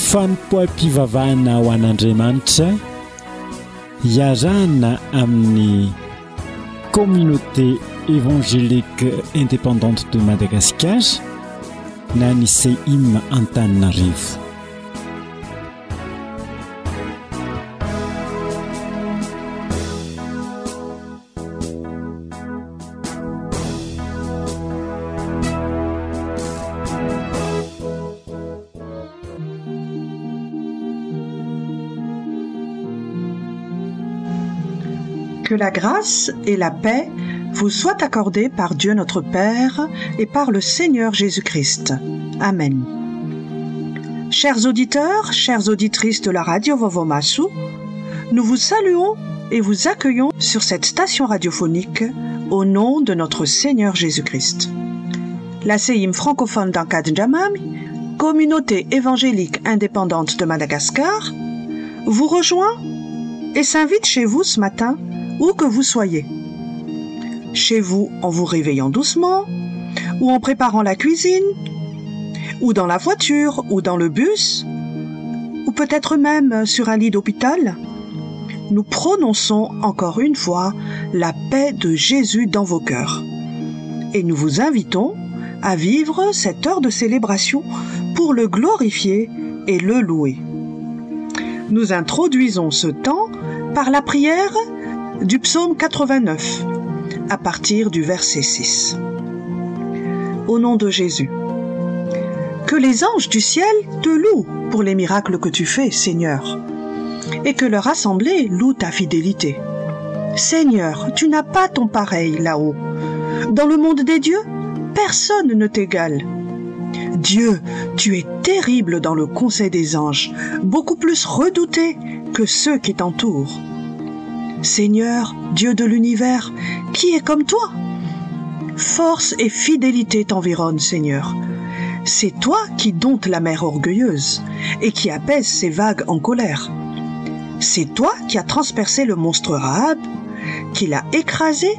fanompoam-pivavahana ho an'Andriamanitra iarahana amin'ny communauté évangélique indépendante de Madagascar na ny CEIM Antananarivo. Que la grâce et la paix vous soient accordées par Dieu notre Père et par le Seigneur Jésus-Christ. Amen. Chers auditeurs, chères auditrices de la radio Vovomasu, nous vous saluons et vous accueillons sur cette station radiophonique au nom de notre Seigneur Jésus-Christ. La CEIM francophone d'Ankadjamami, communauté évangélique indépendante de Madagascar, vous rejoint et s'invite chez vous ce matin où que vous soyez. Chez vous en vous réveillant doucement, ou en préparant la cuisine, ou dans la voiture, ou dans le bus, ou peut-être même sur un lit d'hôpital, nous prononçons encore une fois la paix de Jésus dans vos cœurs. Et nous vous invitons à vivre cette heure de célébration pour le glorifier et le louer. Nous introduisons ce temps par la prière du psaume 89, à partir du verset 6. Au nom de Jésus, que les anges du ciel te louent pour les miracles que tu fais, Seigneur, et que leur assemblée loue ta fidélité. Seigneur, tu n'as pas ton pareil là-haut. Dans le monde des dieux, personne ne t'égale. Dieu, tu es terrible dans le conseil des anges, beaucoup plus redouté que ceux qui t'entourent. Seigneur, Dieu de l'univers, qui est comme toi? Force et fidélité t'environnent, Seigneur. C'est toi qui domptes la mer orgueilleuse et qui apaise ses vagues en colère. C'est toi qui as transpercé le monstre Rahab, qui l'a écrasé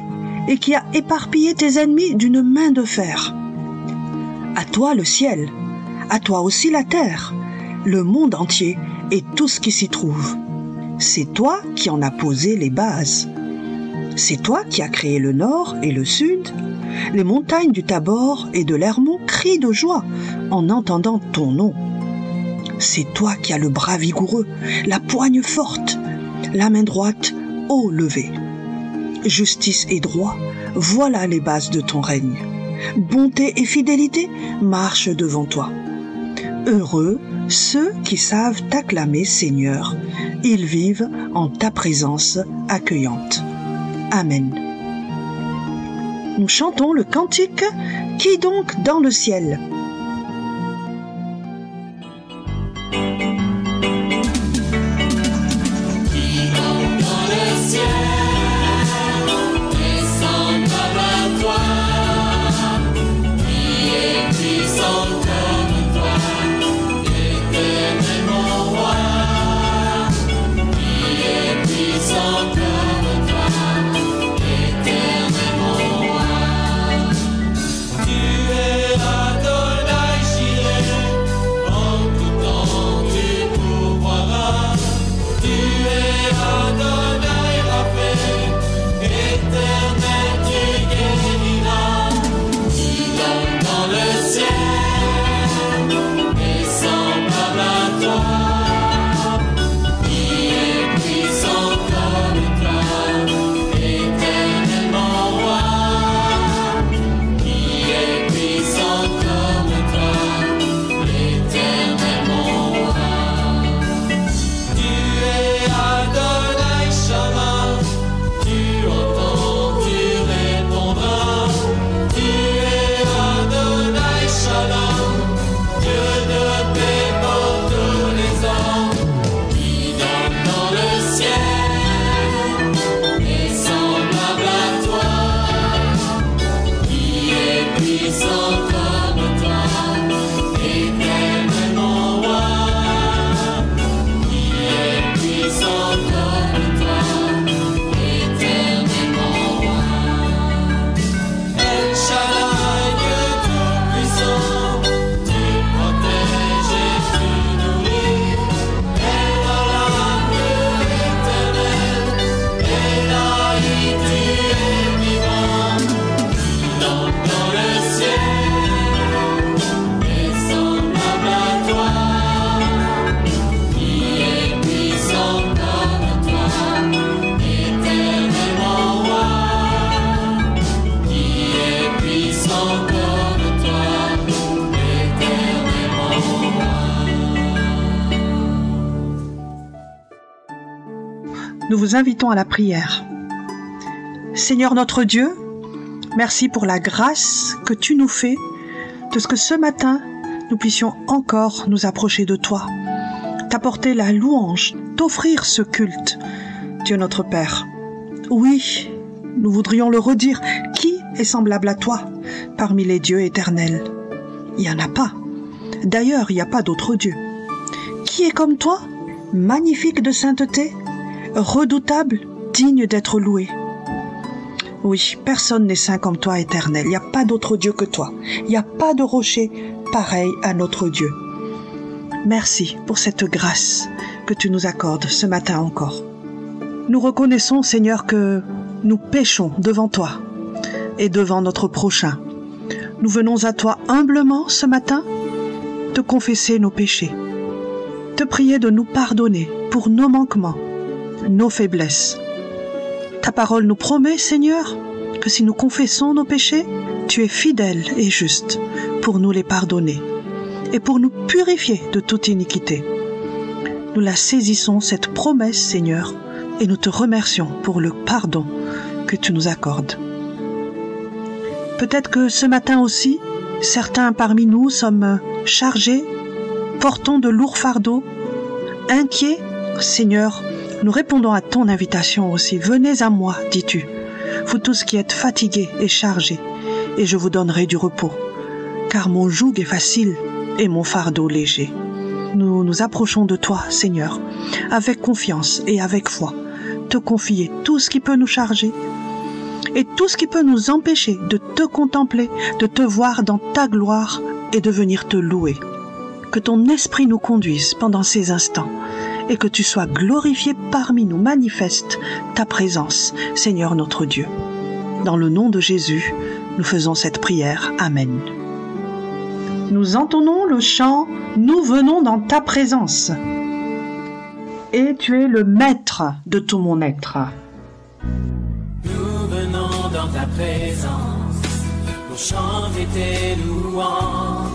et qui a éparpillé tes ennemis d'une main de fer. À toi le ciel, à toi aussi la terre, le monde entier et tout ce qui s'y trouve. C'est toi qui en as posé les bases. C'est toi qui as créé le nord et le sud. Les montagnes du Tabor et de l'Hermon crient de joie en entendant ton nom. C'est toi qui as le bras vigoureux, la poigne forte, la main droite haut levée. Justice et droit, voilà les bases de ton règne. Bonté et fidélité marchent devant toi. Heureux ceux qui savent t'acclamer, Seigneur. Ils vivent en ta présence accueillante. Amen. Nous chantons le cantique « Qui donc dans le ciel ?» Tu es adoré. nous vous invitons à la prière. Seigneur notre Dieu, merci pour la grâce que tu nous fais de ce que ce matin, nous puissions encore nous approcher de toi, t'apporter la louange, t'offrir ce culte, Dieu notre Père. Oui, nous voudrions le redire, qui est semblable à toi parmi les dieux éternels? Il n'y en a pas. D'ailleurs, il n'y a pas d'autre Dieu. Qui est comme toi, magnifique de sainteté, redoutable, digne d'être loué? Oui, personne n'est saint comme toi, éternel. Il n'y a pas d'autre Dieu que toi. Il n'y a pas de rocher pareil à notre Dieu. Merci pour cette grâce que tu nous accordes ce matin encore. Nous reconnaissons, Seigneur, que nous péchons devant toi et devant notre prochain. Nous venons à toi humblement ce matin te confesser nos péchés, te prier de nous pardonner pour nos manquements, nos faiblesses. Ta parole nous promet, Seigneur, que si nous confessons nos péchés, tu es fidèle et juste pour nous les pardonner et pour nous purifier de toute iniquité. Nous la saisissons, cette promesse, Seigneur, et nous te remercions pour le pardon que tu nous accordes. Peut-être que ce matin aussi, certains parmi nous sommes chargés, portons de lourds fardeaux, inquiets. Seigneur, nous répondons à ton invitation aussi. Venez à moi, dis-tu, vous tous qui êtes fatigués et chargés, et je vous donnerai du repos, car mon joug est facile et mon fardeau léger. Nous nous approchons de toi, Seigneur, avec confiance et avec foi, te confier tout ce qui peut nous charger et tout ce qui peut nous empêcher de te contempler, de te voir dans ta gloire et de venir te louer. Que ton esprit nous conduise pendant ces instants et que tu sois glorifié parmi nous, manifeste ta présence, Seigneur notre Dieu. Dans le nom de Jésus, nous faisons cette prière. Amen. Nous entonnons le chant « Nous venons dans ta présence » et tu es le maître de tout mon être. Nous venons dans ta présence pour chanter tes louanges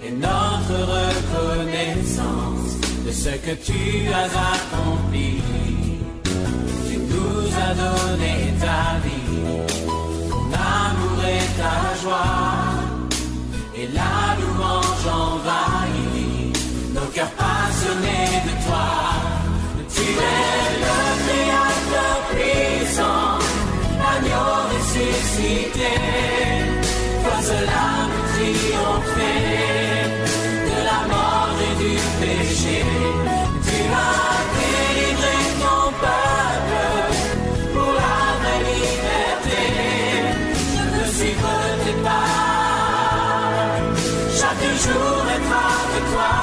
et notre reconnaissance de ce que tu as accompli. Tu nous as donné ta vie, ton amour et ta joie, et la louange envahit nos cœurs passionnés de toi. Tu es le Créateur puissant, l'agneau ressuscité. Toi seul nous triompher de la mort et du péché. Tu as délivré ton peuple pour la vraie liberté. Je veux suivre tes pas, chaque jour être avec toi.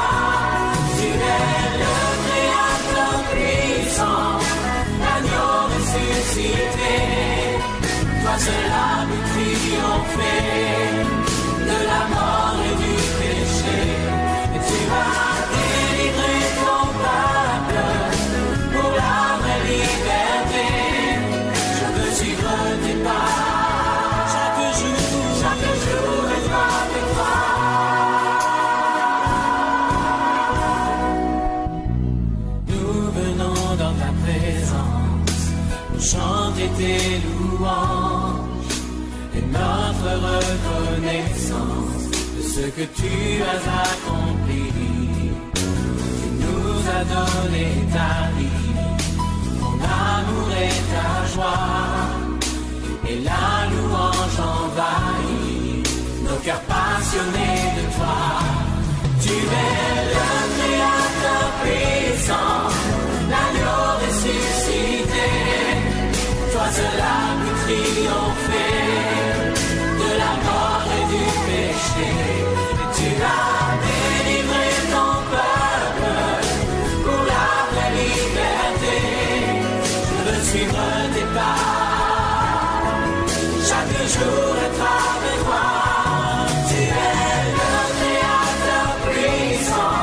Tu es le Créateur puissant, l'agneau ressuscité. Toi seul a pu triompher de la mort et du péché. Et tu as délivré ton peuple pour la vraie liberté. Je veux suivre tes pas, chaque jour être avec toi. Nous venons dans ta présence pour chanter tes louanges et notre reconnaissance de ce que tu as accompli. Tu nous as donné ta vie, ton amour et ta joie, et la louange envahit nos cœurs passionnés de toi. Tu es le Créateur puissant, l'agneau ressuscité. Toi seul a pu triompher de la mort et du péché. Et tu as délivré ton peuple pour la vraie liberté. Je veux suivre tes pas, chaque jour être avec toi. Tu es le Créateur puissant,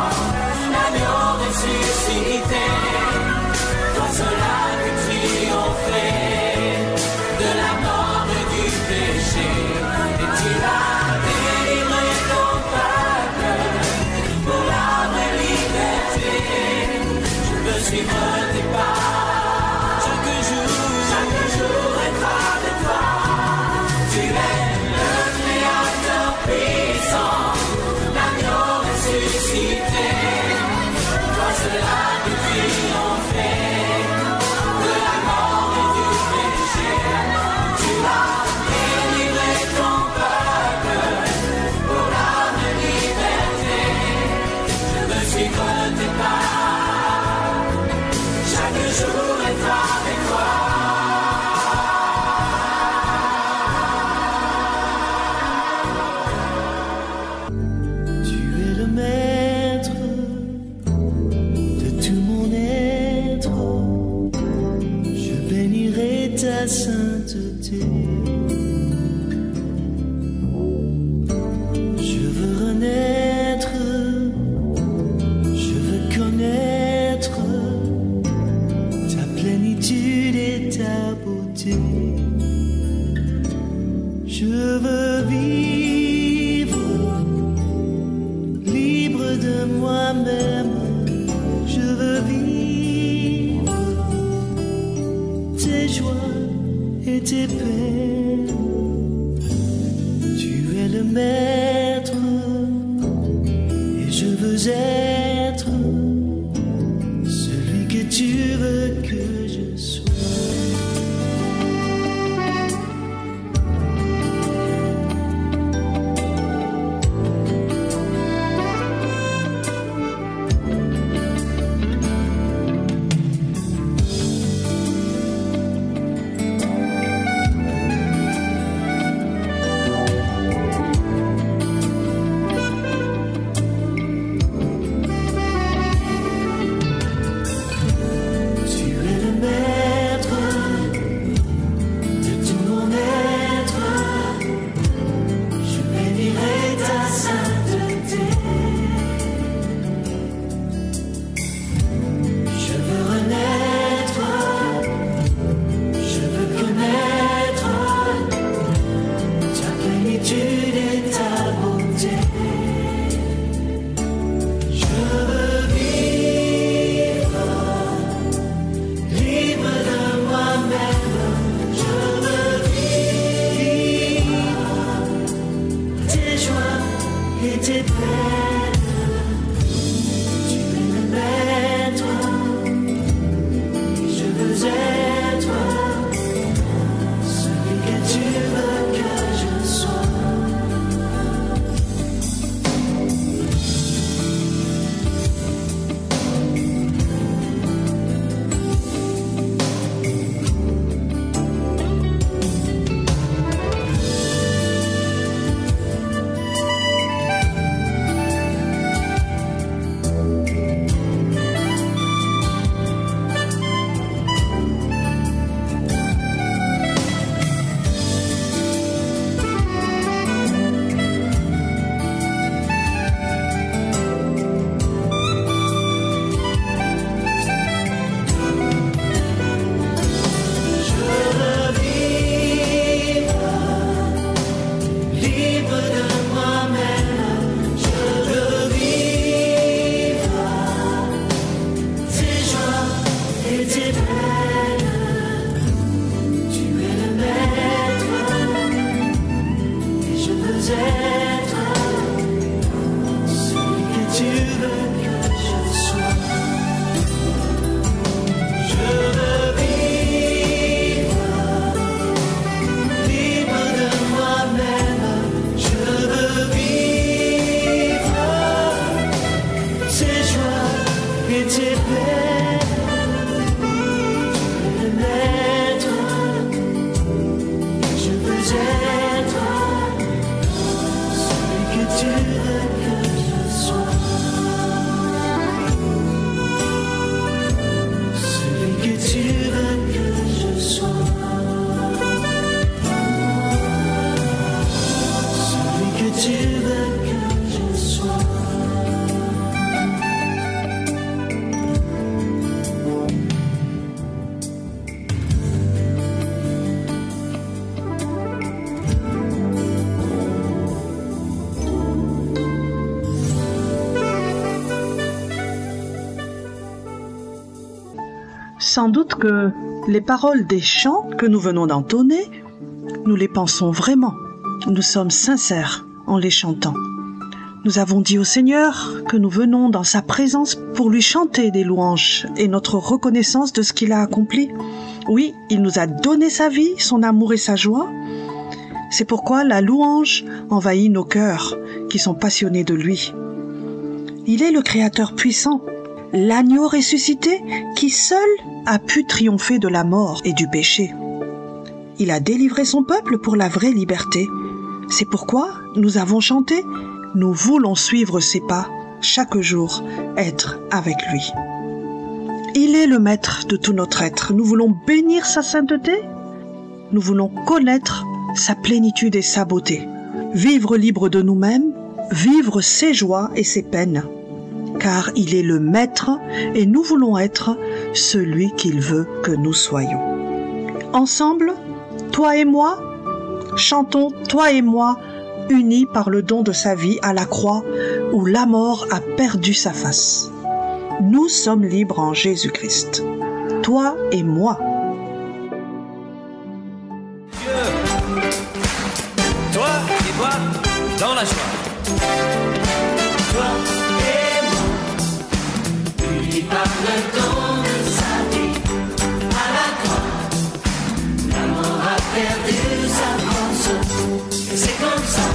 et tes peines. Tu es le maître, et je veux être celui que tu veux que je sois. Sans doute que les paroles des chants que nous venons d'entonner, nous les pensons vraiment. Nous sommes sincères en les chantant. Nous avons dit au Seigneur que nous venons dans sa présence pour lui chanter des louanges et notre reconnaissance de ce qu'il a accompli. Oui, il nous a donné sa vie, son amour et sa joie. C'est pourquoi la louange envahit nos cœurs qui sont passionnés de lui. Il est le Créateur puissant, l'agneau ressuscité qui seul a pu triompher de la mort et du péché. Il a délivré son peuple pour la vraie liberté. C'est pourquoi nous avons chanté « Nous voulons suivre ses pas, chaque jour être avec lui ». Il est le maître de tout notre être. Nous voulons bénir sa sainteté. Nous voulons connaître sa plénitude et sa beauté. Vivre libre de nous-mêmes, vivre ses joies et ses peines. Car il est le maître et nous voulons être celui qu'il veut que nous soyons. Ensemble, toi et moi, chantons toi et moi, unis par le don de sa vie à la croix où la mort a perdu sa face. Nous sommes libres en Jésus-Christ. Toi et moi. Dieu, toi et moi, dans la joie. Toi et moi, unis par le don de sa vie à la croix, la mort a perdu sa force, et c'est comme ça,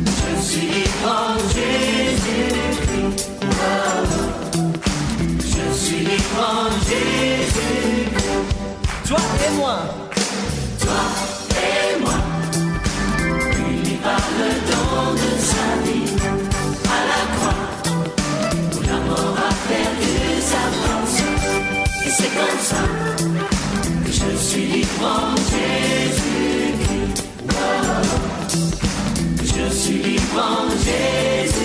je suis libre en Jésus-Christ. Je suis libre en Jésus-Christ. Toi et moi, unis par le don de sa vie à la croix, où la mort a perdu sa force. Et c'est comme ça que je suis libre en Jésus-Christ. Je suis libre en Jésus-Christ.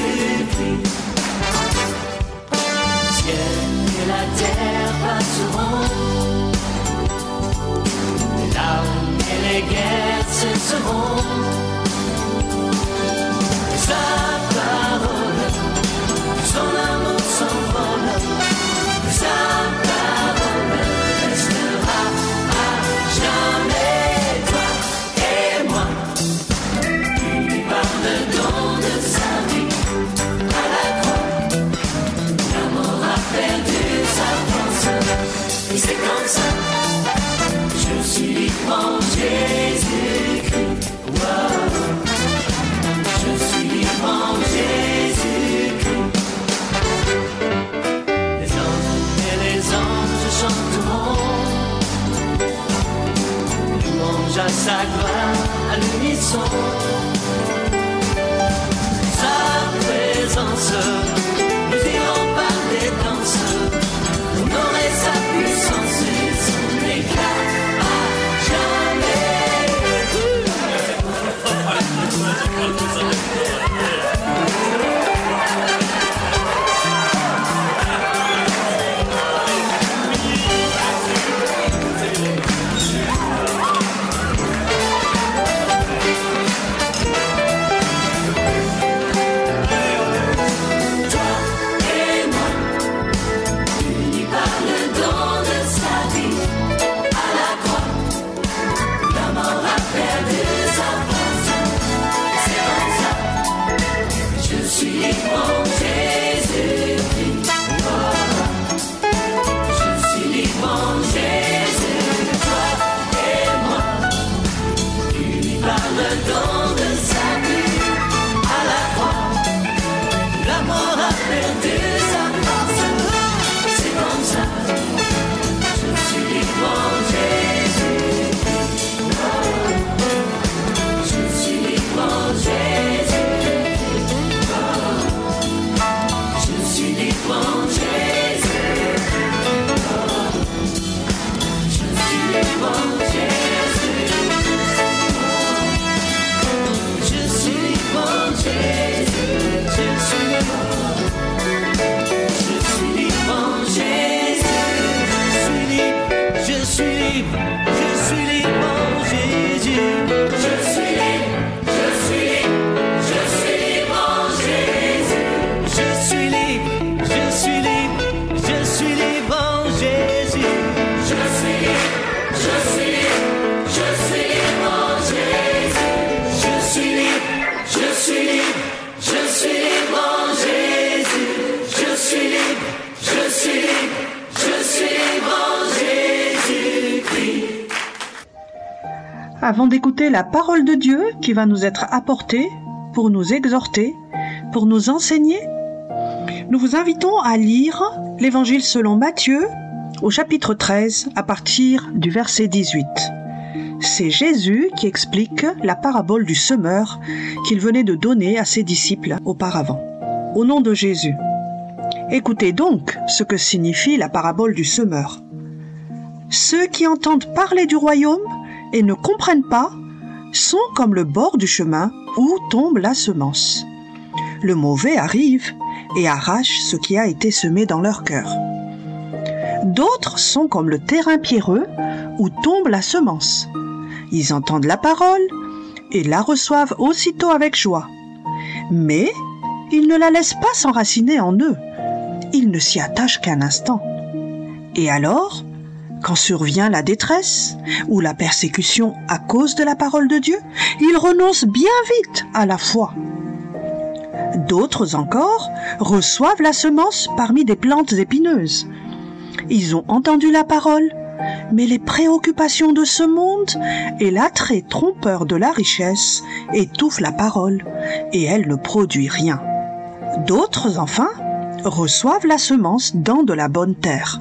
Ciel et la terre passeront, les larmes et les guerres libre en Jésus-Christ. Je suis libre en Jésus, toi et moi. Lui par le don de sa vie à la croix. La mort a perdu sa force. C'est comme ça. Je suis libre en Jésus. Je suis libre en Jésus. Je suis libre en Jésus. Je suis libre en Jésus. Je suis libre en Jésus. Je suis libre. Je suis libre en Jésus. Je suis libre. Je suis libre en Jésus. Je suis libre. Je suis libre. Je suis libre en Jésus. Je suis libre. Je suis libre. Je suis libre en Jésus. Je suis libre. Je suis libre. Je suis libre en Jésus. Je suis libre. Je suis libre. Je suis libre en Jésus. Je suis libre. Je suis libre. Je suis libre en Jésus-Christ. Avant d'écouter la parole de Dieu qui va nous être apportée pour nous exhorter, pour nous enseigner, nous vous invitons à lire l'Évangile selon Matthieu au chapitre 13 à partir du verset 18. C'est Jésus qui explique la parabole du semeur qu'il venait de donner à ses disciples auparavant. Au nom de Jésus. Écoutez donc ce que signifie la parabole du semeur. Ceux qui entendent parler du royaume et ne comprennent pas sont comme le bord du chemin où tombe la semence. Le mauvais arrive et arrache ce qui a été semé dans leur cœur. D'autres sont comme le terrain pierreux où tombe la semence. Ils entendent la parole et la reçoivent aussitôt avec joie. Mais ils ne la laissent pas s'enraciner en eux. Ils ne s'y attachent qu'un instant. Et alors, quand survient la détresse ou la persécution à cause de la parole de Dieu, ils renoncent bien vite à la foi. D'autres encore reçoivent la semence parmi des plantes épineuses. Ils ont entendu la parole, mais les préoccupations de ce monde et l'attrait trompeur de la richesse étouffent la parole et elle ne produit rien. D'autres, enfin, reçoivent la semence dans de la bonne terre.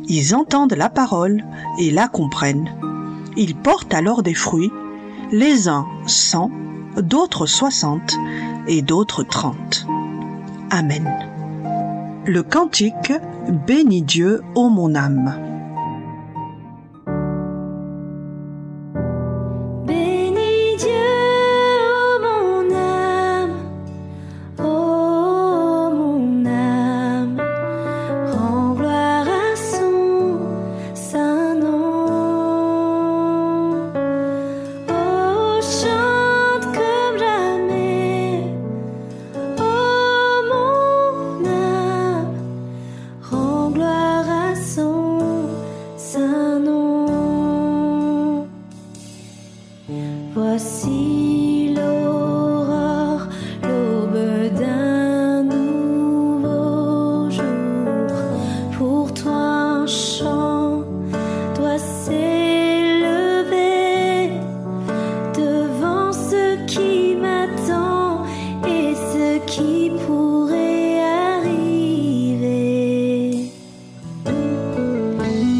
Ils entendent la parole et la comprennent. Ils portent alors des fruits, les uns 100, d'autres 60 et d'autres 30. Amen. Le cantique « Bénis Dieu, ô mon âme ». Bénis Dieu, ô mon âme, ô mon âme, rends gloire à son saint nom. Oh, chante comme jamais, ô mon âme, rends gloire à son saint nom. Voici l'aurore, l'aube d'un nouveau jour. Pour toi un chant doit s'élever devant ce qui m'attend et ce qui pourrait arriver.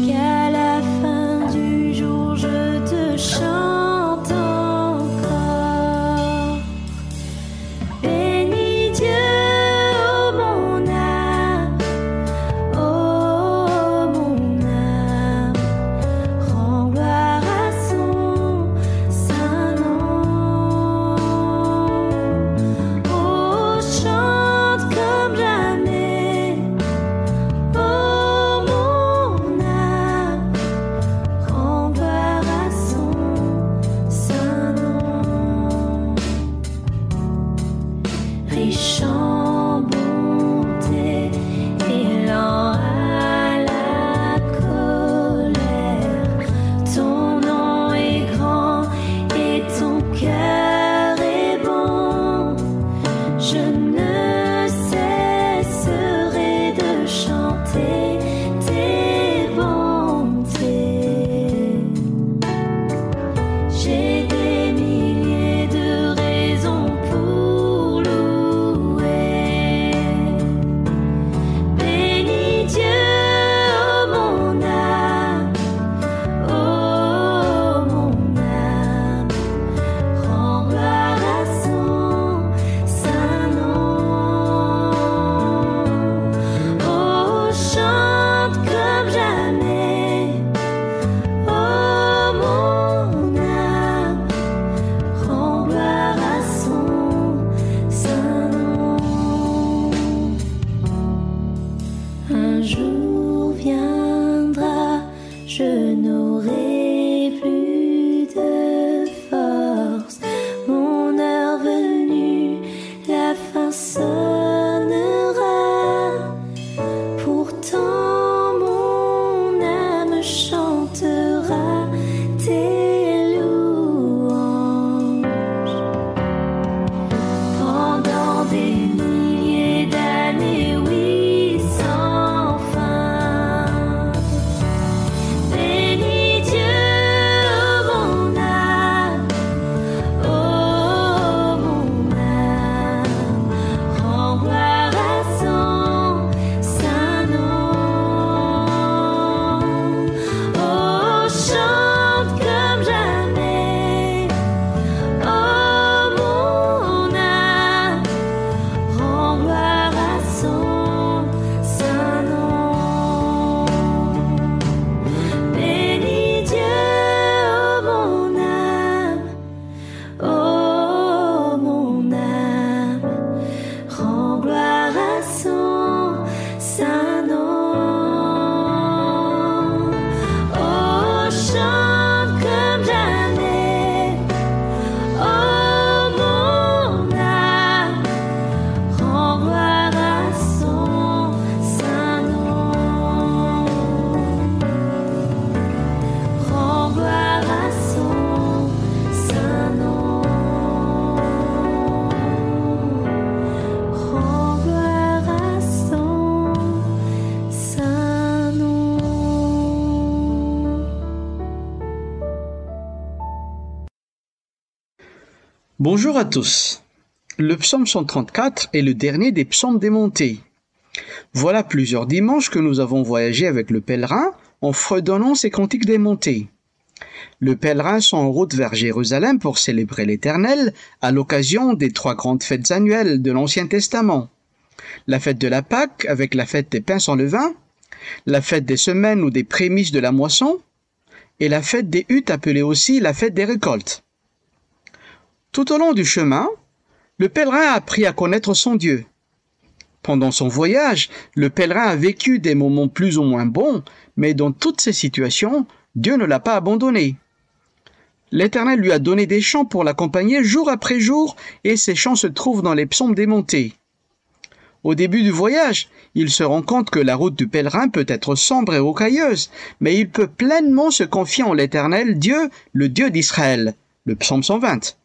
Qu'à la fin du jour je te chante encore. Bénis Dieu, ô mon âme, ô mon âme, rends gloire à son saint nom. Oh, chante comme jamais, ô mon âme, rends gloire à son saint nom. Riche en bonté et lent à la colère, ton nom est grand et ton cœur est bon. Je ne sonnera. Pourtant mon âme chantera tes louanges. Pendant des milliers d'années, oui, sans fin. Bénis Dieu, oh mon âme, oh mon âme. Rends gloire à son saint nom. Oh, chante comme jamais, oh mon âme. Rends gloire à son saint nom. Bénis Dieu, oh mon âme, oh mon âme. Rends gloire à son saint nom. Oh, chante comme jamais, oh mon âme. Rends gloire à son saint nom. Rends gloire à son saint nom. Rends gloire à son saint nom. Bonjour à tous. Le psaume 134 est le dernier des psaumes des montées. Voilà plusieurs dimanches que nous avons voyagé avec le pèlerin en fredonnant ces cantiques des montées. Le pèlerin sont en route vers Jérusalem pour célébrer l'Éternel à l'occasion des 3 grandes fêtes annuelles de l'Ancien Testament. La fête de la Pâque avec la fête des pains sans levain, la fête des semaines ou des prémices de la moisson, et la fête des huttes appelée aussi la fête des récoltes. Tout au long du chemin, le pèlerin a appris à connaître son Dieu. Pendant son voyage, le pèlerin a vécu des moments plus ou moins bons, mais dans toutes ces situations, Dieu ne l'a pas abandonné. L'Éternel lui a donné des chants pour l'accompagner jour après jour, et ces chants se trouvent dans les psaumes des montées. Au début du voyage, il se rend compte que la route du pèlerin peut être sombre et rocailleuse, mais il peut pleinement se confier en l'Éternel Dieu, le Dieu d'Israël. Le psaume 120.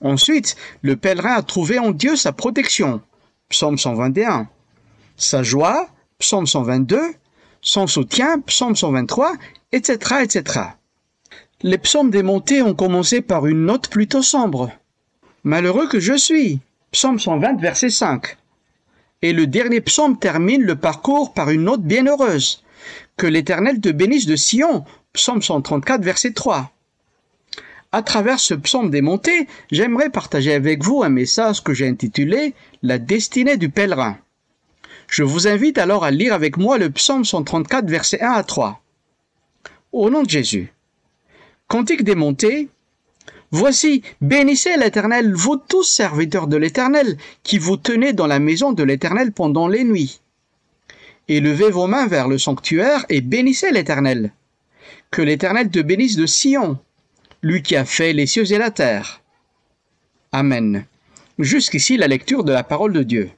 Ensuite, le pèlerin a trouvé en Dieu sa protection. Psaume 121. Sa joie, psaume 122. Son soutien, psaume 123, etc., etc. Les psaumes des montées ont commencé par une note plutôt sombre. Malheureux que je suis, psaume 120, verset 5. Et le dernier psaume termine le parcours par une note bienheureuse. Que l'Éternel te bénisse de Sion, psaume 134, verset 3. À travers ce psaume des montées, j'aimerais partager avec vous un message que j'ai intitulé « La destinée du pèlerin ». Je vous invite alors à lire avec moi le psaume 134, versets 1 à 3. Au nom de Jésus. Cantique des montées. Voici, bénissez l'Éternel, vous tous serviteurs de l'Éternel, qui vous tenez dans la maison de l'Éternel pendant les nuits. Élevez vos mains vers le sanctuaire et bénissez l'Éternel. Que l'Éternel te bénisse de Sion, lui qui a fait les cieux et la terre. Amen. Jusqu'ici la lecture de la parole de Dieu.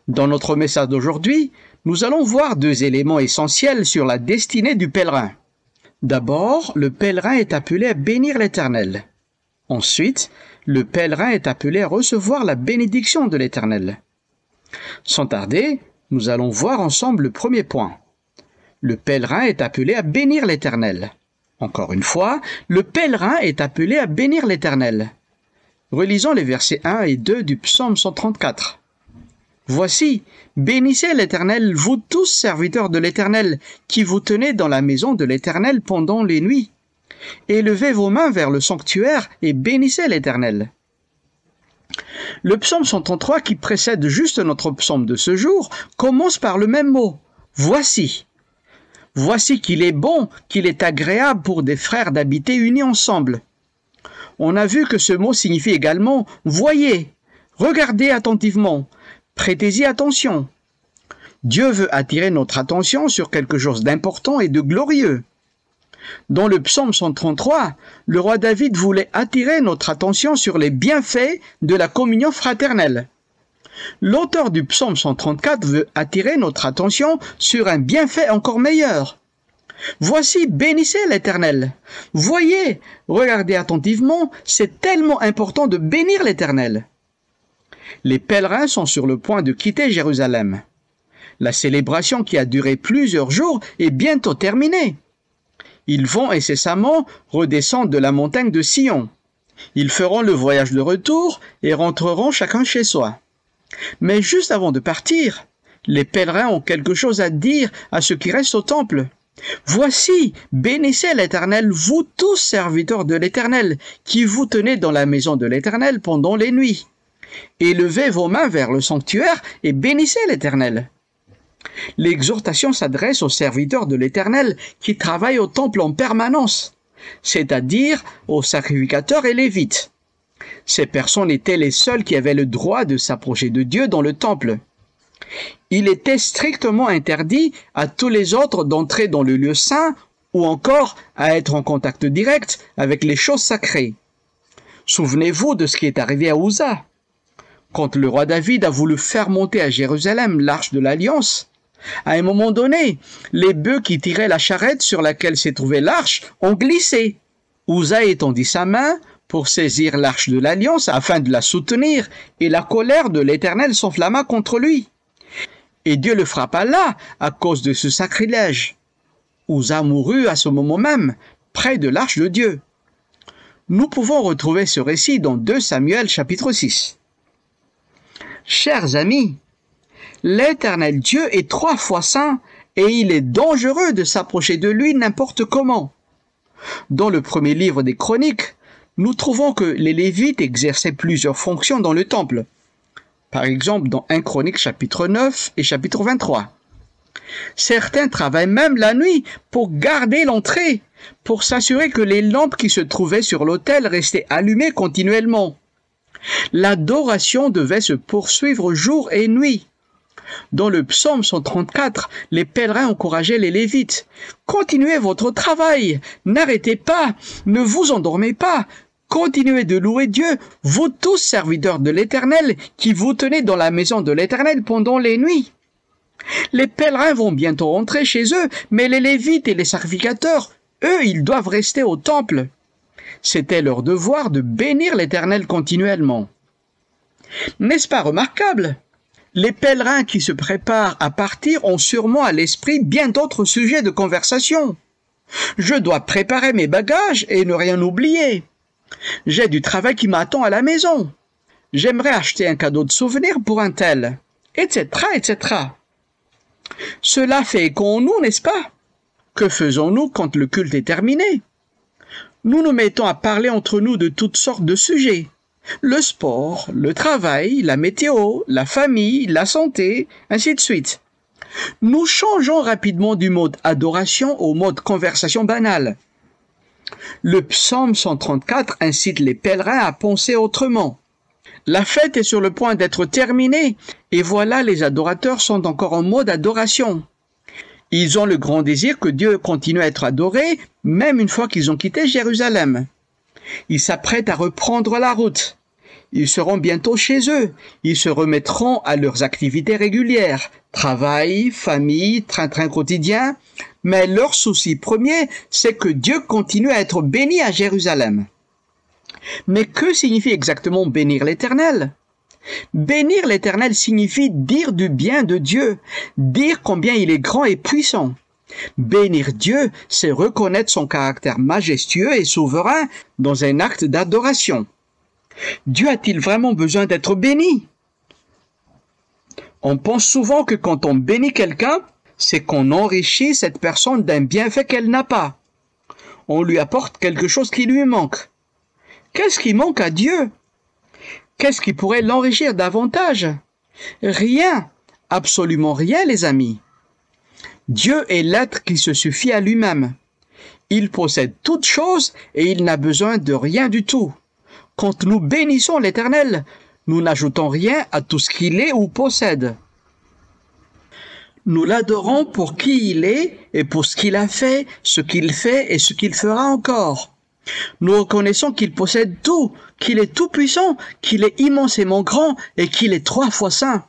Dans notre message d'aujourd'hui, nous allons voir 2 éléments essentiels sur la destinée du pèlerin. D'abord, le pèlerin est appelé à bénir l'Éternel. Ensuite, le pèlerin est appelé à recevoir la bénédiction de l'Éternel. Sans tarder, nous allons voir ensemble le premier point. Le pèlerin est appelé à bénir l'Éternel. Encore une fois, le pèlerin est appelé à bénir l'Éternel. Relisons les versets 1 et 2 du psaume 134. Voici, bénissez l'Éternel, vous tous serviteurs de l'Éternel, qui vous tenez dans la maison de l'Éternel pendant les nuits. Élevez vos mains vers le sanctuaire et bénissez l'Éternel. Le psaume 133 qui précède juste notre psaume de ce jour commence par le même mot. Voici. Voici qu'il est bon, qu'il est agréable pour des frères d'habiter unis ensemble. On a vu que ce mot signifie également « voyez »,« regardez attentivement »,« prêtez-y attention ». Dieu veut attirer notre attention sur quelque chose d'important et de glorieux. Dans le psaume 133, le roi David voulait attirer notre attention sur les bienfaits de la communion fraternelle. L'auteur du psaume 134 veut attirer notre attention sur un bienfait encore meilleur. Voici, bénissez l'Éternel. Voyez, regardez attentivement, c'est tellement important de bénir l'Éternel. Les pèlerins sont sur le point de quitter Jérusalem. La célébration qui a duré plusieurs jours est bientôt terminée. Ils vont incessamment redescendre de la montagne de Sion. Ils feront le voyage de retour et rentreront chacun chez soi. Mais juste avant de partir, les pèlerins ont quelque chose à dire à ceux qui restent au temple. Voici, bénissez l'Éternel, vous tous serviteurs de l'Éternel, qui vous tenez dans la maison de l'Éternel pendant les nuits. Élevez vos mains vers le sanctuaire et bénissez l'Éternel. L'exhortation s'adresse aux serviteurs de l'Éternel qui travaillent au temple en permanence, c'est-à-dire aux sacrificateurs et lévites. Ces personnes étaient les seules qui avaient le droit de s'approcher de Dieu dans le temple. Il était strictement interdit à tous les autres d'entrer dans le lieu saint ou encore à être en contact direct avec les choses sacrées. Souvenez-vous de ce qui est arrivé à Uza. Quand le roi David a voulu faire monter à Jérusalem l'arche de l'Alliance, à un moment donné, les bœufs qui tiraient la charrette sur laquelle s'est trouvée l'arche ont glissé. Uza étendit sa main pour saisir l'arche de l'Alliance afin de la soutenir, et la colère de l'Éternel s'enflamma contre lui. Et Dieu le frappa là à cause de ce sacrilège. Uza mourut à ce moment même, près de l'arche de Dieu. Nous pouvons retrouver ce récit dans 2 Samuel chapitre 6. Chers amis, l'Éternel Dieu est 3 fois saint et il est dangereux de s'approcher de lui n'importe comment. Dans le premier livre des Chroniques, nous trouvons que les Lévites exerçaient plusieurs fonctions dans le temple. Par exemple, dans 1 Chronique chapitre 9 et chapitre 23. Certains travaillent même la nuit pour garder l'entrée, pour s'assurer que les lampes qui se trouvaient sur l'autel restaient allumées continuellement. L'adoration devait se poursuivre jour et nuit. Dans le psaume 134, les pèlerins encourageaient les Lévites. Continuez votre travail, n'arrêtez pas, ne vous endormez pas, continuez de louer Dieu, vous tous serviteurs de l'Éternel, qui vous tenez dans la maison de l'Éternel pendant les nuits. Les pèlerins vont bientôt rentrer chez eux, mais les Lévites et les sacrificateurs, eux, ils doivent rester au temple. C'était leur devoir de bénir l'Éternel continuellement. N'est-ce pas remarquable? Les pèlerins qui se préparent à partir ont sûrement à l'esprit bien d'autres sujets de conversation. Je dois préparer mes bagages et ne rien oublier. J'ai du travail qui m'attend à la maison. J'aimerais acheter un cadeau de souvenir pour un tel, etc., etc. Cela fait écho en nous, n'est-ce pas? Que faisons-nous quand le culte est terminé? Nous nous mettons à parler entre nous de toutes sortes de sujets. Le sport, le travail, la météo, la famille, la santé, ainsi de suite. Nous changeons rapidement du mode adoration au mode conversation banale. Le psaume 134 incite les pèlerins à penser autrement. La fête est sur le point d'être terminée et voilà les adorateurs sont encore en mode adoration. Ils ont le grand désir que Dieu continue à être adoré même une fois qu'ils ont quitté Jérusalem. Ils s'apprêtent à reprendre la route. Ils seront bientôt chez eux. Ils se remettront à leurs activités régulières. Travail, famille, train-train quotidien. Mais leur souci premier, c'est que Dieu continue à être béni à Jérusalem. Mais que signifie exactement bénir l'Éternel? Bénir l'Éternel signifie dire du bien de Dieu, dire combien il est grand et puissant. Bénir Dieu, c'est reconnaître son caractère majestueux et souverain dans un acte d'adoration. Dieu a-t-il vraiment besoin d'être béni? On pense souvent que quand on bénit quelqu'un, c'est qu'on enrichit cette personne d'un bienfait qu'elle n'a pas. On lui apporte quelque chose qui lui manque. Qu'est-ce qui manque à Dieu? Qu'est-ce qui pourrait l'enrichir davantage? Rien, absolument rien, les amis. Dieu est l'être qui se suffit à lui-même. Il possède toutes choses et il n'a besoin de rien du tout. Quand nous bénissons l'Éternel, nous n'ajoutons rien à tout ce qu'il est ou possède. Nous l'adorons pour qui il est et pour ce qu'il a fait, ce qu'il fait et ce qu'il fera encore. Nous reconnaissons qu'il possède tout, qu'il est tout puissant, qu'il est immensément grand et qu'il est 3 fois saint.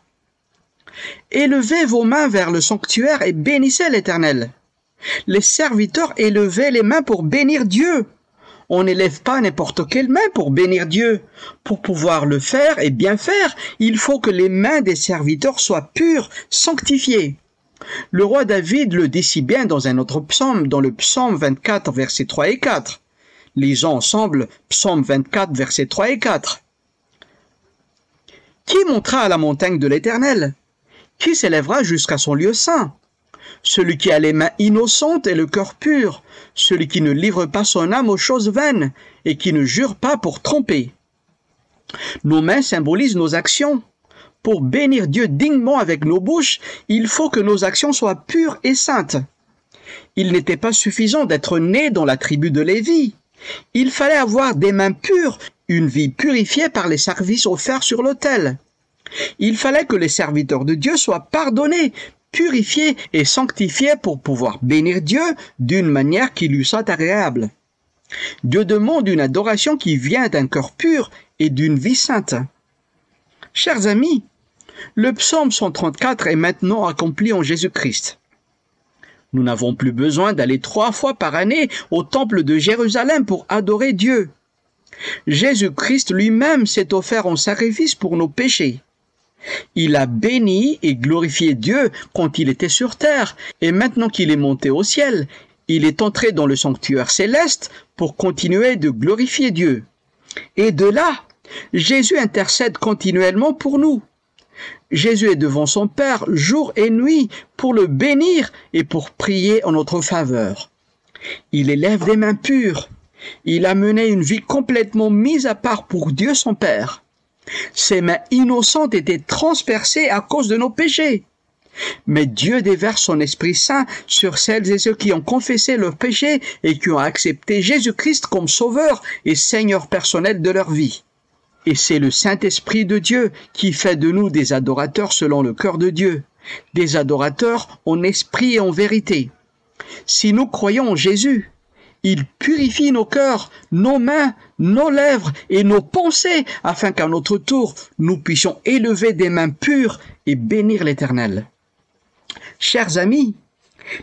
Élevez vos mains vers le sanctuaire et bénissez l'Éternel. Les serviteurs élevaient les mains pour bénir Dieu. On n'élève pas n'importe quelle main pour bénir Dieu. Pour pouvoir le faire et bien faire, il faut que les mains des serviteurs soient pures, sanctifiées. Le roi David le dit si bien dans un autre psaume, dans le psaume 24, versets 3 et 4. Lisons ensemble psaume 24, versets 3 et 4. Qui montera à la montagne de l'Éternel? Qui s'élèvera jusqu'à son lieu saint? Celui qui a les mains innocentes et le cœur pur, celui qui ne livre pas son âme aux choses vaines et qui ne jure pas pour tromper. Nos mains symbolisent nos actions. Pour bénir Dieu dignement avec nos bouches, il faut que nos actions soient pures et saintes. Il n'était pas suffisant d'être né dans la tribu de Lévi. Il fallait avoir des mains pures, une vie purifiée par les services offerts sur l'autel. Il fallait que les serviteurs de Dieu soient pardonnés, purifiés et sanctifiés pour pouvoir bénir Dieu d'une manière qui lui soit agréable. Dieu demande une adoration qui vient d'un cœur pur et d'une vie sainte. Chers amis, le psaume 134 est maintenant accompli en Jésus-Christ. Nous n'avons plus besoin d'aller 3 fois par année au temple de Jérusalem pour adorer Dieu. Jésus-Christ lui-même s'est offert en sacrifice pour nos péchés. Il a béni et glorifié Dieu quand il était sur terre, et maintenant qu'il est monté au ciel, il est entré dans le sanctuaire céleste pour continuer de glorifier Dieu. Et de là, Jésus intercède continuellement pour nous. Jésus est devant son Père jour et nuit pour le bénir et pour prier en notre faveur. Il élève des mains pures. Il a mené une vie complètement mise à part pour Dieu son Père. Ses mains innocentes étaient transpercées à cause de nos péchés. Mais Dieu déverse son Esprit Saint sur celles et ceux qui ont confessé leurs péchés et qui ont accepté Jésus-Christ comme Sauveur et Seigneur personnel de leur vie. Et c'est le Saint-Esprit de Dieu qui fait de nous des adorateurs selon le cœur de Dieu, des adorateurs en esprit et en vérité. Si nous croyons en Jésus, il purifie nos cœurs, nos mains, nos lèvres et nos pensées afin qu'à notre tour, nous puissions élever des mains pures et bénir l'Éternel. Chers amis,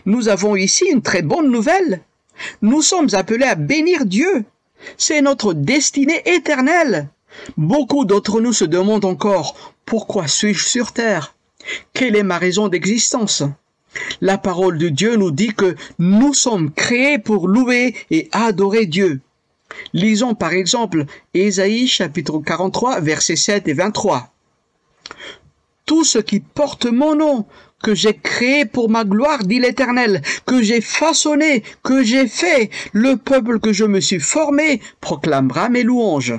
nous avons ici une très bonne nouvelle. Nous sommes appelés à bénir Dieu. C'est notre destinée éternelle. Beaucoup d'entre nous se demandent encore, pourquoi suis-je sur terre? Quelle est ma raison d'existence? La parole de Dieu nous dit que nous sommes créés pour louer et adorer Dieu. Lisons par exemple Ésaïe chapitre 43 versets 7 et 23. Tout ce qui porte mon nom, que j'ai créé pour ma gloire, dit l'Éternel, que j'ai façonné, que j'ai fait, le peuple que je me suis formé, proclamera mes louanges.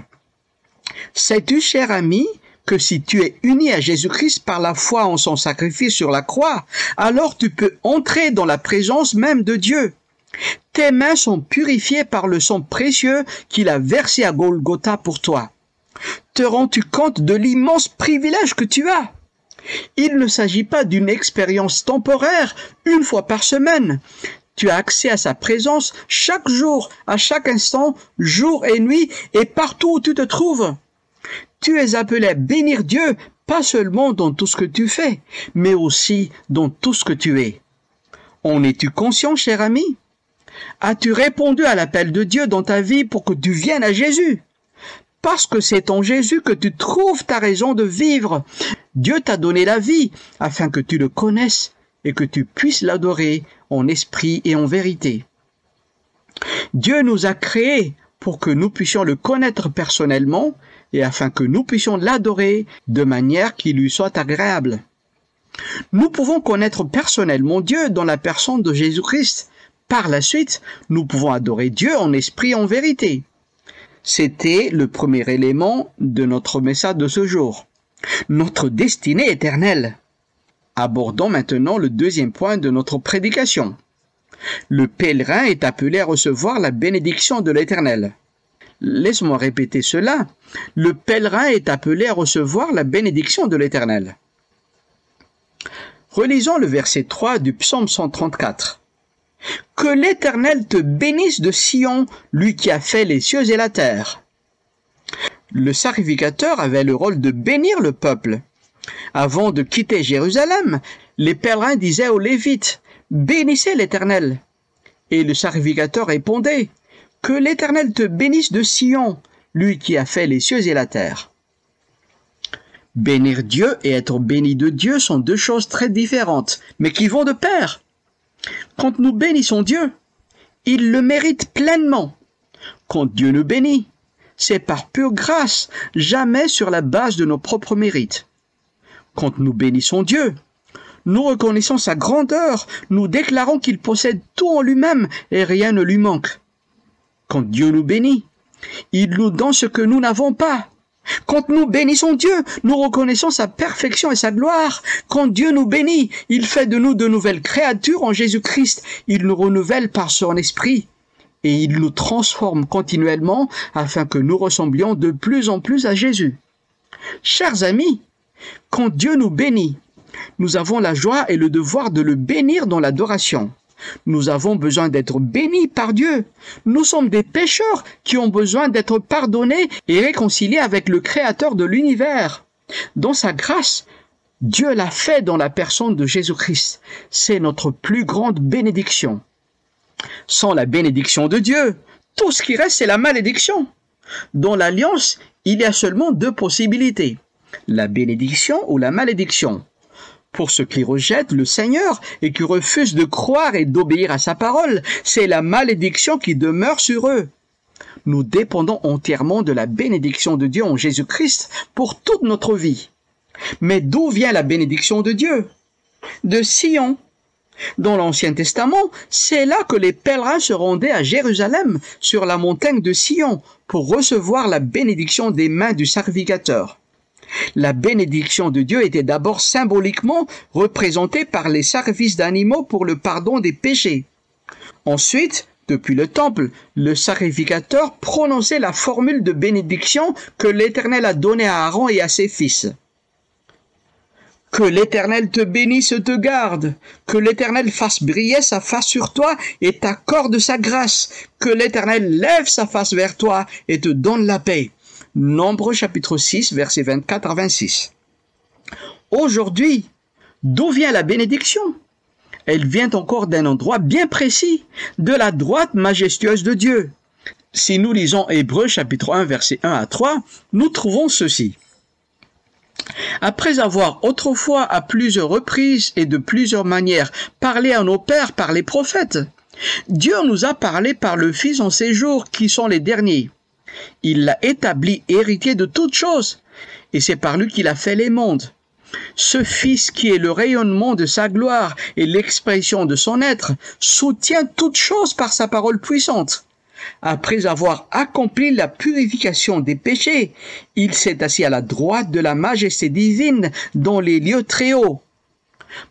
Sais-tu, cher ami, que si tu es uni à Jésus-Christ par la foi en son sacrifice sur la croix, alors tu peux entrer dans la présence même de Dieu. Tes mains sont purifiées par le sang précieux qu'il a versé à Golgotha pour toi. Te rends-tu compte de l'immense privilège que tu as? Il ne s'agit pas d'une expérience temporaire, une fois par semaine. Tu as accès à sa présence chaque jour, à chaque instant, jour et nuit, et partout où tu te trouves. Tu es appelé à bénir Dieu, pas seulement dans tout ce que tu fais, mais aussi dans tout ce que tu es. En es-tu conscient, cher ami? As-tu répondu à l'appel de Dieu dans ta vie pour que tu viennes à Jésus? Parce que c'est en Jésus que tu trouves ta raison de vivre. Dieu t'a donné la vie afin que tu le connaisses et que tu puisses l'adorer en esprit et en vérité. Dieu nous a créés pour que nous puissions le connaître personnellement et afin que nous puissions l'adorer de manière qui lui soit agréable. Nous pouvons connaître personnellement Dieu dans la personne de Jésus-Christ. Par la suite, nous pouvons adorer Dieu en esprit et en vérité. C'était le premier élément de notre message de ce jour. Notre destinée éternelle. Abordons maintenant le deuxième point de notre prédication. Le pèlerin est appelé à recevoir la bénédiction de l'Éternel. Laisse-moi répéter cela. Le pèlerin est appelé à recevoir la bénédiction de l'Éternel. Relisons le verset 3 du psaume 134. Que l'Éternel te bénisse de Sion, lui qui a fait les cieux et la terre. Le sacrificateur avait le rôle de bénir le peuple. Avant de quitter Jérusalem, les pèlerins disaient aux Lévites, « Bénissez l'Éternel ». Et le sacrificateur répondait, « Que l'Éternel te bénisse de Sion, lui qui a fait les cieux et la terre. » Bénir Dieu et être béni de Dieu sont deux choses très différentes, mais qui vont de pair. Quand nous bénissons Dieu, il le mérite pleinement. Quand Dieu nous bénit, c'est par pure grâce, jamais sur la base de nos propres mérites. Quand nous bénissons Dieu, nous reconnaissons sa grandeur, nous déclarons qu'il possède tout en lui-même et rien ne lui manque. Quand Dieu nous bénit, il nous donne ce que nous n'avons pas. Quand nous bénissons Dieu, nous reconnaissons sa perfection et sa gloire. Quand Dieu nous bénit, il fait de nous de nouvelles créatures en Jésus-Christ. Il nous renouvelle par son esprit et il nous transforme continuellement afin que nous ressemblions de plus en plus à Jésus. Chers amis, quand Dieu nous bénit, nous avons la joie et le devoir de le bénir dans l'adoration. Nous avons besoin d'être bénis par Dieu. Nous sommes des pécheurs qui ont besoin d'être pardonnés et réconciliés avec le Créateur de l'univers. Dans sa grâce, Dieu l'a fait dans la personne de Jésus-Christ. C'est notre plus grande bénédiction. Sans la bénédiction de Dieu, tout ce qui reste, c'est la malédiction. Dans l'Alliance, il y a seulement deux possibilités, la bénédiction ou la malédiction. Pour ceux qui rejettent le Seigneur et qui refusent de croire et d'obéir à sa parole, c'est la malédiction qui demeure sur eux. Nous dépendons entièrement de la bénédiction de Dieu en Jésus-Christ pour toute notre vie. Mais d'où vient la bénédiction de Dieu? De Sion. Dans l'Ancien Testament, c'est là que les pèlerins se rendaient à Jérusalem, sur la montagne de Sion, pour recevoir la bénédiction des mains du sacrificateur. La bénédiction de Dieu était d'abord symboliquement représentée par les sacrifices d'animaux pour le pardon des péchés. Ensuite, depuis le temple, le sacrificateur prononçait la formule de bénédiction que l'Éternel a donnée à Aaron et à ses fils. Que l'Éternel te bénisse et te garde, que l'Éternel fasse briller sa face sur toi et t'accorde sa grâce, que l'Éternel lève sa face vers toi et te donne la paix. Nombre chapitre 6, versets 24 à 26. Aujourd'hui, d'où vient la bénédiction? Elle vient encore d'un endroit bien précis, de la droite majestueuse de Dieu. Si nous lisons Hébreux chapitre 1, versets 1 à 3, nous trouvons ceci. Après avoir autrefois à plusieurs reprises et de plusieurs manières parlé à nos pères par les prophètes, Dieu nous a parlé par le Fils en ces jours qui sont les derniers. Il l'a établi héritier de toutes choses, et c'est par lui qu'il a fait les mondes. Ce Fils qui est le rayonnement de sa gloire et l'expression de son être, soutient toutes choses par sa parole puissante. Après avoir accompli la purification des péchés, il s'est assis à la droite de la majesté divine dans les lieux très hauts.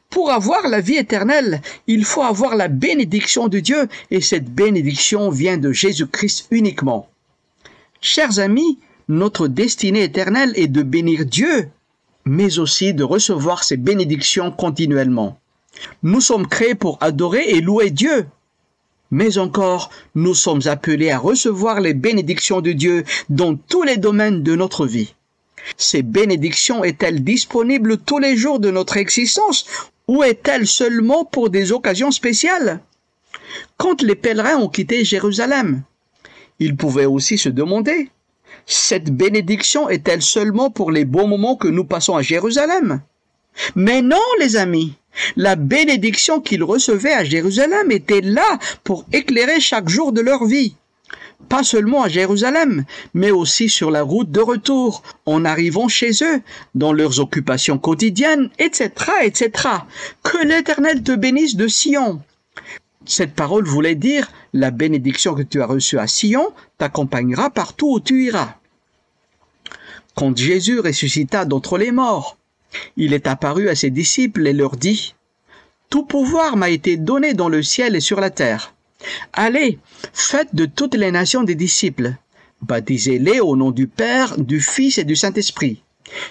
Pour avoir la vie éternelle, il faut avoir la bénédiction de Dieu, et cette bénédiction vient de Jésus-Christ uniquement. Chers amis, notre destinée éternelle est de bénir Dieu, mais aussi de recevoir ses bénédictions continuellement. Nous sommes créés pour adorer et louer Dieu, mais encore, nous sommes appelés à recevoir les bénédictions de Dieu dans tous les domaines de notre vie. Ces bénédictions est-elles disponibles tous les jours de notre existence ou est-elle seulement pour des occasions spéciales? Quand les pèlerins ont quitté Jérusalem, ils pouvaient aussi se demander, cette bénédiction est-elle seulement pour les bons moments que nous passons à Jérusalem? Mais non, les amis, la bénédiction qu'ils recevaient à Jérusalem était là pour éclairer chaque jour de leur vie. Pas seulement à Jérusalem, mais aussi sur la route de retour, en arrivant chez eux, dans leurs occupations quotidiennes, etc., etc. Que l'Éternel te bénisse de Sion. Cette parole voulait dire, la bénédiction que tu as reçue à Sion t'accompagnera partout où tu iras. Quand Jésus ressuscita d'entre les morts, il est apparu à ses disciples et leur dit, « Tout pouvoir m'a été donné dans le ciel et sur la terre. Allez, faites de toutes les nations des disciples, baptisez-les au nom du Père, du Fils et du Saint-Esprit.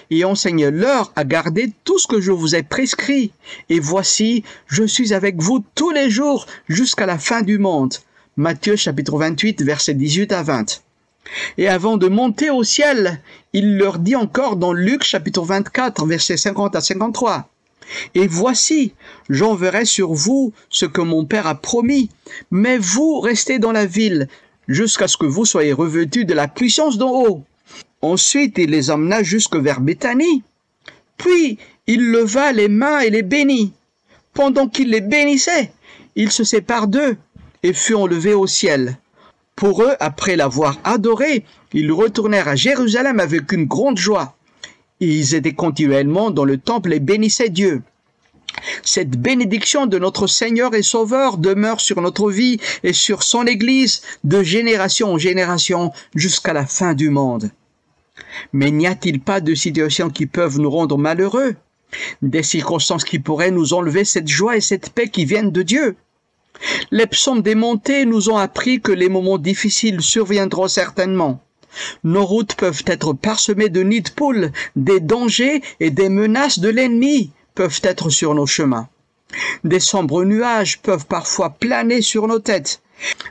et enseigne-leur à garder tout ce que je vous ai prescrit. Et voici, je suis avec vous tous les jours jusqu'à la fin du monde. » Matthieu chapitre 28, versets 18 à 20. Et avant de monter au ciel, il leur dit encore dans Luc chapitre 24, versets 50 à 53. « Et voici, j'enverrai sur vous ce que mon Père a promis, mais vous restez dans la ville jusqu'à ce que vous soyez revêtus de la puissance d'en haut. » Ensuite, il les emmena jusque vers Béthanie. Puis, il leva les mains et les bénit. Pendant qu'il les bénissait, il se sépare d'eux et fut enlevé au ciel. Pour eux, après l'avoir adoré, ils retournèrent à Jérusalem avec une grande joie. Ils étaient continuellement dans le temple et bénissaient Dieu. Cette bénédiction de notre Seigneur et Sauveur demeure sur notre vie et sur son Église de génération en génération jusqu'à la fin du monde. Mais n'y a-t-il pas de situations qui peuvent nous rendre malheureux? Des circonstances qui pourraient nous enlever cette joie et cette paix qui viennent de Dieu? Les psaumes des montées nous ont appris que les moments difficiles surviendront certainement. Nos routes peuvent être parsemées de nids de poules, des dangers et des menaces de l'ennemi peuvent être sur nos chemins. Des sombres nuages peuvent parfois planer sur nos têtes,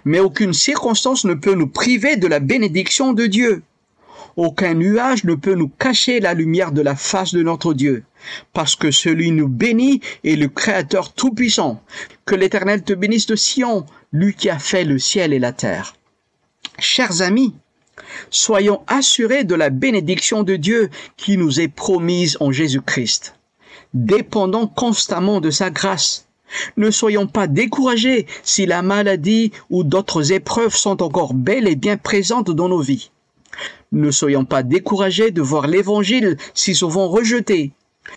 mais aucune circonstance ne peut nous priver de la bénédiction de Dieu. Aucun nuage ne peut nous cacher la lumière de la face de notre Dieu, parce que celui nous bénit est le Créateur Tout-Puissant. Que l'Éternel te bénisse de Sion, lui qui a fait le ciel et la terre. Chers amis, soyons assurés de la bénédiction de Dieu qui nous est promise en Jésus-Christ. Dépendons constamment de sa grâce. Ne soyons pas découragés si la maladie ou d'autres épreuves sont encore bel et bien présentes dans nos vies. Ne soyons pas découragés de voir l'Évangile si souvent rejeté.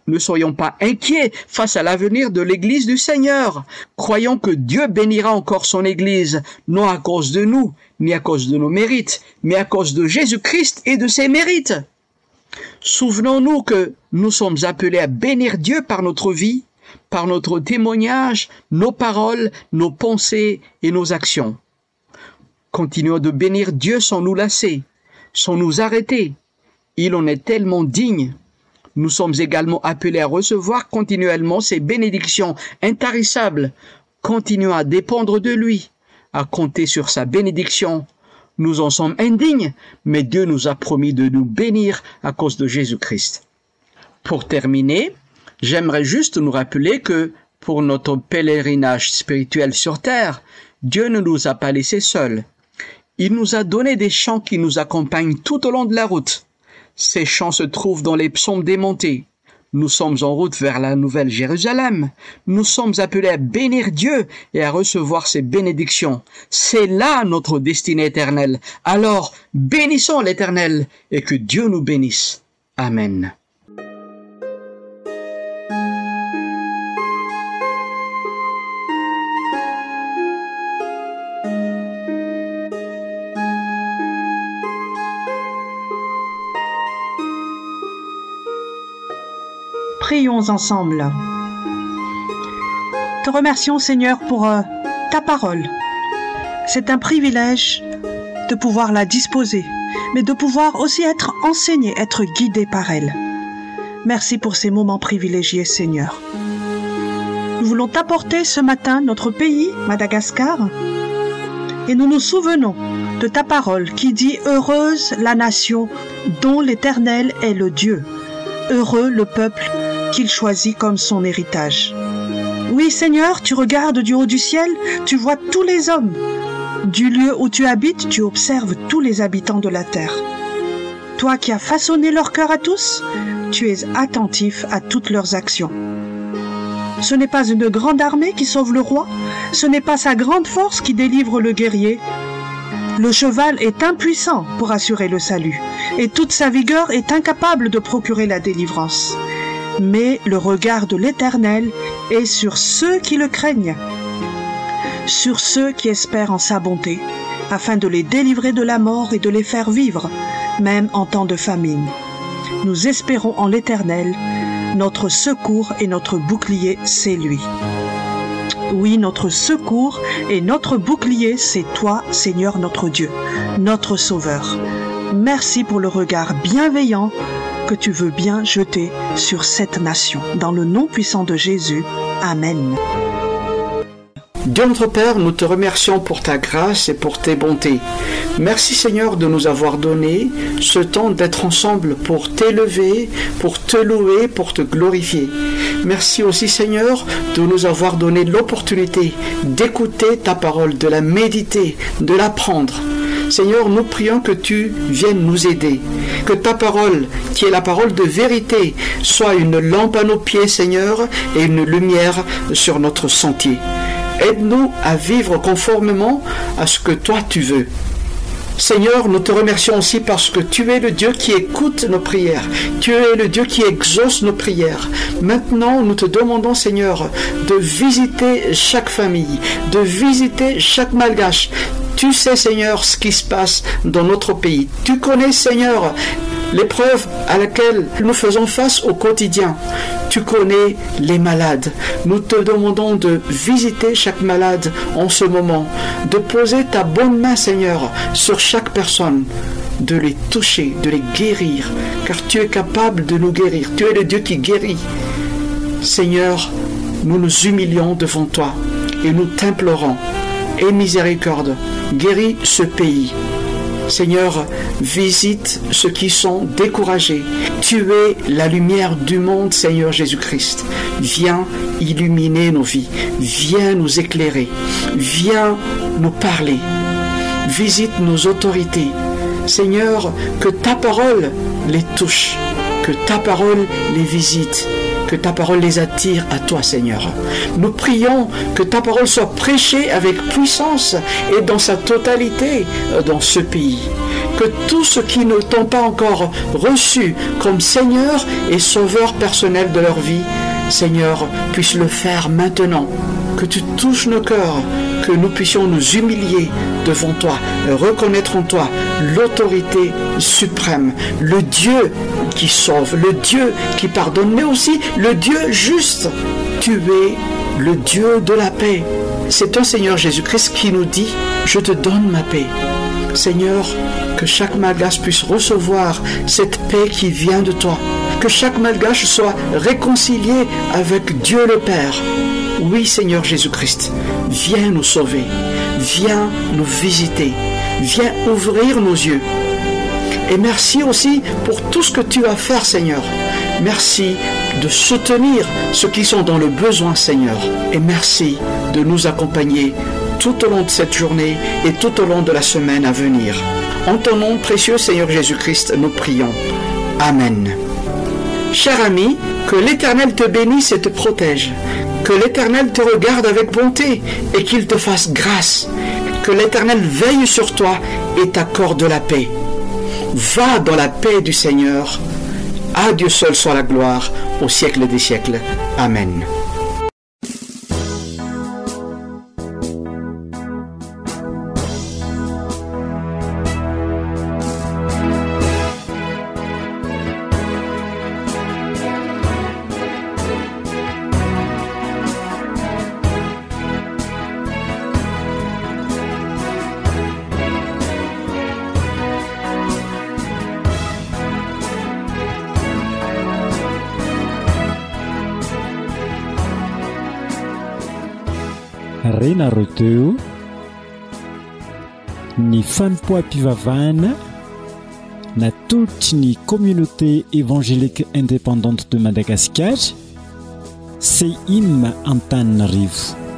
Ne soyons pas inquiets face à l'avenir de l'Église du Seigneur. Croyons que Dieu bénira encore son Église, non à cause de nous, ni à cause de nos mérites, mais à cause de Jésus-Christ et de ses mérites. Souvenons-nous que nous sommes appelés à bénir Dieu par notre vie, par notre témoignage, nos paroles, nos pensées et nos actions. Continuons de bénir Dieu sans nous lasser, sans nous arrêter. Il en est tellement digne. Nous sommes également appelés à recevoir continuellement ses bénédictions intarissables. Continuons à dépendre de lui, à compter sur sa bénédiction. Nous en sommes indignes, mais Dieu nous a promis de nous bénir à cause de Jésus-Christ. Pour terminer, j'aimerais juste nous rappeler que pour notre pèlerinage spirituel sur terre, Dieu ne nous a pas laissés seuls. Il nous a donné des chants qui nous accompagnent tout au long de la route. Ces chants se trouvent dans les psaumes des montées. Nous sommes en route vers la Nouvelle Jérusalem. Nous sommes appelés à bénir Dieu et à recevoir ses bénédictions. C'est là notre destinée éternelle. Alors, bénissons l'Éternel et que Dieu nous bénisse. Amen. Prions ensemble. Te remercions, Seigneur, pour ta parole. C'est un privilège de pouvoir la disposer, mais de pouvoir aussi être enseigné, être guidé par elle. Merci pour ces moments privilégiés, Seigneur. Nous voulons t'apporter ce matin notre pays, Madagascar, et nous nous souvenons de ta parole qui dit « Heureuse la nation dont l'Éternel est le Dieu, heureux le peuple qu'il choisit comme son héritage. » Oui, Seigneur, tu regardes du haut du ciel, tu vois tous les hommes. Du lieu où tu habites, tu observes tous les habitants de la terre. Toi qui as façonné leur cœur à tous, tu es attentif à toutes leurs actions. Ce n'est pas une grande armée qui sauve le roi, ce n'est pas sa grande force qui délivre le guerrier. Le cheval est impuissant pour assurer le salut, et toute sa vigueur est incapable de procurer la délivrance. Mais le regard de l'Éternel est sur ceux qui le craignent, sur ceux qui espèrent en sa bonté, afin de les délivrer de la mort et de les faire vivre, même en temps de famine. Nous espérons en l'Éternel, notre secours et notre bouclier, c'est lui. Oui, notre secours et notre bouclier, c'est toi, Seigneur notre Dieu, notre Sauveur. Merci pour le regard bienveillant que tu veux bien jeter sur cette nation. Dans le nom puissant de Jésus, Amen. Dieu notre Père, nous te remercions pour ta grâce et pour tes bontés. Merci Seigneur de nous avoir donné ce temps d'être ensemble pour t'élever, pour te louer, pour te glorifier. Merci aussi Seigneur de nous avoir donné l'opportunité d'écouter ta parole, de la méditer, de l'apprendre. Seigneur, nous prions que tu viennes nous aider, que ta parole, qui est la parole de vérité, soit une lampe à nos pieds, Seigneur, et une lumière sur notre sentier. Aide-nous à vivre conformément à ce que toi tu veux. Seigneur, nous te remercions aussi parce que tu es le Dieu qui écoute nos prières. Tu es le Dieu qui exauce nos prières. Maintenant, nous te demandons, Seigneur, de visiter chaque famille, de visiter chaque malgache. Tu sais, Seigneur, ce qui se passe dans notre pays. Tu connais, Seigneur, l'épreuve à laquelle nous faisons face au quotidien. Tu connais les malades. Nous te demandons de visiter chaque malade en ce moment, de poser ta bonne main, Seigneur, sur chaque personne, de les toucher, de les guérir, car tu es capable de nous guérir. Tu es le Dieu qui guérit. Seigneur, nous nous humilions devant toi et nous t'implorons. Aie miséricorde, guéris ce pays. Seigneur, visite ceux qui sont découragés. Tu es la lumière du monde, Seigneur Jésus-Christ. Viens illuminer nos vies. Viens nous éclairer. Viens nous parler. Visite nos autorités. Seigneur, que ta parole les touche. Que ta parole les visite. Que ta parole les attire à toi, Seigneur. Nous prions que ta parole soit prêchée avec puissance et dans sa totalité dans ce pays. Que tous ceux qui ne t'ont pas encore reçu comme Seigneur et Sauveur personnel de leur vie, Seigneur, puissent le faire maintenant. Que tu touches nos cœurs, que nous puissions nous humilier devant toi, reconnaître en toi l'autorité suprême, le Dieu qui sauve, le Dieu qui pardonne, mais aussi le Dieu juste. Tu es le Dieu de la paix. C'est toi, Seigneur Jésus-Christ, qui nous dit « Je te donne ma paix ». Seigneur, que chaque malgache puisse recevoir cette paix qui vient de toi. Que chaque malgache soit réconcilié avec Dieu le Père. Oui, Seigneur Jésus-Christ, viens nous sauver, viens nous visiter, viens ouvrir nos yeux. Et merci aussi pour tout ce que tu vas faire, Seigneur. Merci de soutenir ceux qui sont dans le besoin, Seigneur. Et merci de nous accompagner tout au long de cette journée et tout au long de la semaine à venir. En ton nom précieux, Seigneur Jésus-Christ, nous prions. Amen. Cher ami, que l'Éternel te bénisse et te protège. Que l'Éternel te regarde avec bonté et qu'il te fasse grâce. Que l'Éternel veille sur toi et t'accorde la paix. Va dans la paix du Seigneur. À Dieu seul soit la gloire au siècle des siècles. Amen. renareo teo ny fanompoam-pivavahana natolotry ny communauté évangélique indépendante de Madagascar, CIM Antananarivo.